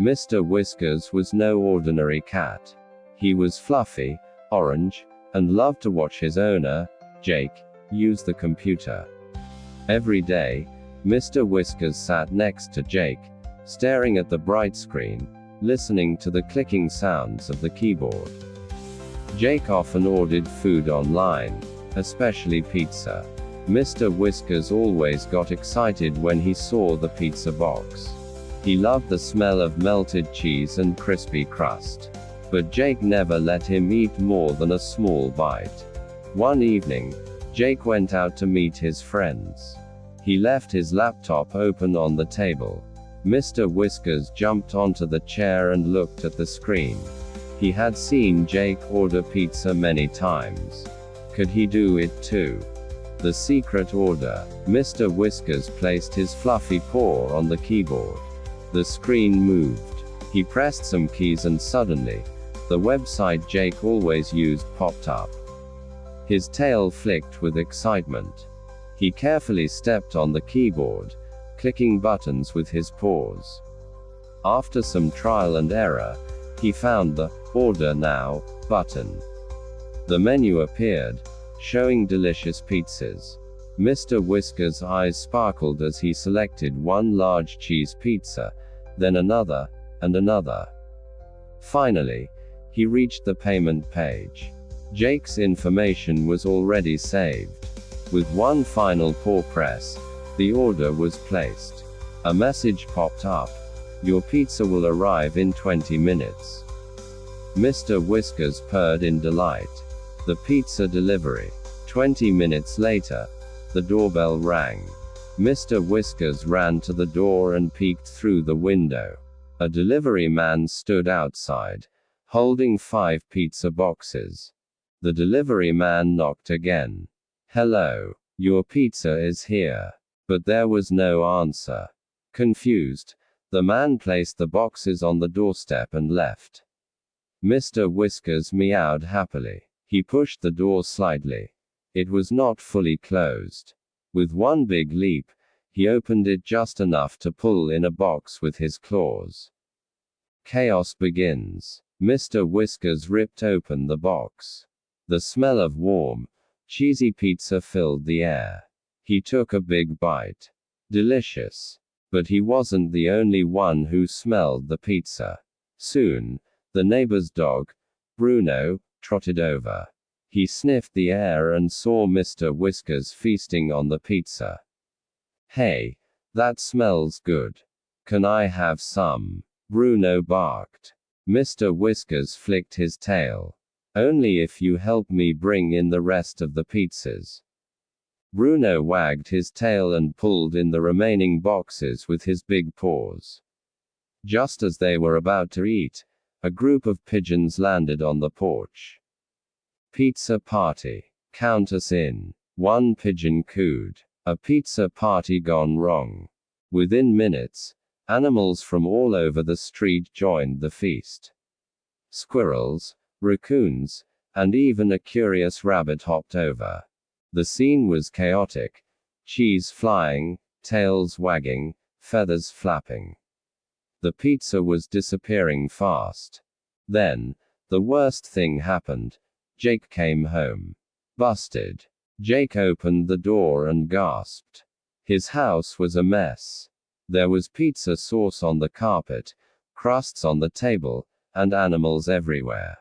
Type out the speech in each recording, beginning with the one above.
Mr. Whiskers was no ordinary cat. He was fluffy, orange, and loved to watch his owner, Jake, use the computer. Every day, Mr. Whiskers sat next to Jake, staring at the bright screen, listening to the clicking sounds of the keyboard. Jake often ordered food online, especially pizza. Mr. Whiskers always got excited when he saw the pizza box. He loved the smell of melted cheese and crispy crust. But Jake never let him eat more than a small bite. One evening, Jake went out to meet his friends. He left his laptop open on the table. Mr. Whiskers jumped onto the chair and looked at the screen. He had seen Jake order pizza many times. Could he do it too? The secret order. Mr. Whiskers placed his fluffy paw on the keyboard. The screen moved. He pressed some keys and suddenly, the website Jake always used popped up. His tail flicked with excitement. He carefully stepped on the keyboard, clicking buttons with his paws. After some trial and error, he found the Order Now button. The menu appeared, showing delicious pizzas. Mr. Whiskers' eyes sparkled as he selected one large cheese pizza, then another, and another. Finally, he reached the payment page. Jake's information was already saved. With one final paw press, the order was placed. A message popped up. Your pizza will arrive in 20 minutes. Mr. Whiskers purred in delight. The pizza delivery. 20 minutes later, the doorbell rang. Mr. Whiskers ran to the door and peeked through the window. A delivery man stood outside, holding 5 pizza boxes. The delivery man knocked again. Hello, your pizza is here. But there was no answer. Confused, the man placed the boxes on the doorstep and left. Mr. Whiskers meowed happily. He pushed the door slightly. It was not fully closed. With one big leap, he opened it just enough to pull in a box with his claws. Chaos begins. Mr. Whiskers ripped open the box. The smell of warm, cheesy pizza filled the air. He took a big bite. Delicious. But he wasn't the only one who smelled the pizza. Soon, the neighbor's dog, Bruno, trotted over. He sniffed the air and saw Mr. Whiskers feasting on the pizza. Hey, that smells good. Can I have some? Bruno barked. Mr. Whiskers flicked his tail. Only if you help me bring in the rest of the pizzas. Bruno wagged his tail and pulled in the remaining boxes with his big paws. Just as they were about to eat, a group of pigeons landed on the porch. Pizza party. Count us in. One pigeon cooed. A pizza party gone wrong. Within minutes, animals from all over the street joined the feast. Squirrels, raccoons, and even a curious rabbit hopped over. The scene was chaotic. Cheese flying, tails wagging, feathers flapping. The pizza was disappearing fast. Then, the worst thing happened. Jake came home. Busted. Jake opened the door and gasped. His house was a mess. There was pizza sauce on the carpet, crusts on the table, and animals everywhere.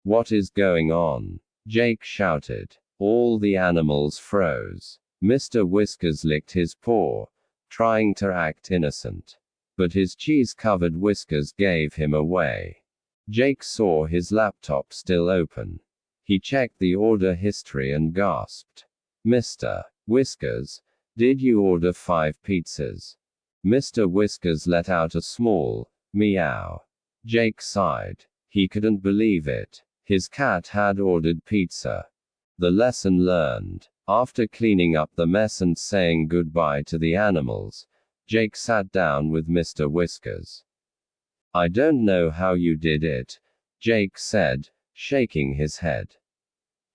What is going on? Jake shouted. All the animals froze. Mr. Whiskers licked his paw, trying to act innocent. But his cheese-covered whiskers gave him away. Jake saw his laptop still open. He checked the order history and gasped. Mr. Whiskers, did you order 5 pizzas? Mr. Whiskers let out a small meow. Jake sighed. He couldn't believe it. His cat had ordered pizza. The lesson learned. After cleaning up the mess and saying goodbye to the animals, Jake sat down with Mr. Whiskers. I don't know how you did it, Jake said, shaking his head.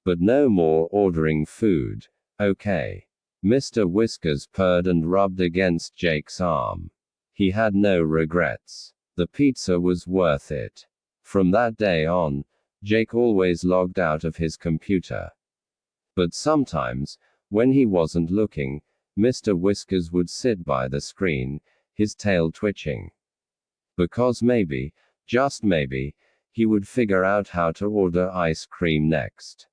But no more ordering food, okay? Mr. Whiskers purred and rubbed against Jake's arm. He had no regrets. The pizza was worth it. From that day on, Jake always logged out of his computer. But sometimes, when he wasn't looking, Mr. Whiskers would sit by the screen, his tail twitching. Because maybe, just maybe, he would figure out how to order ice cream next.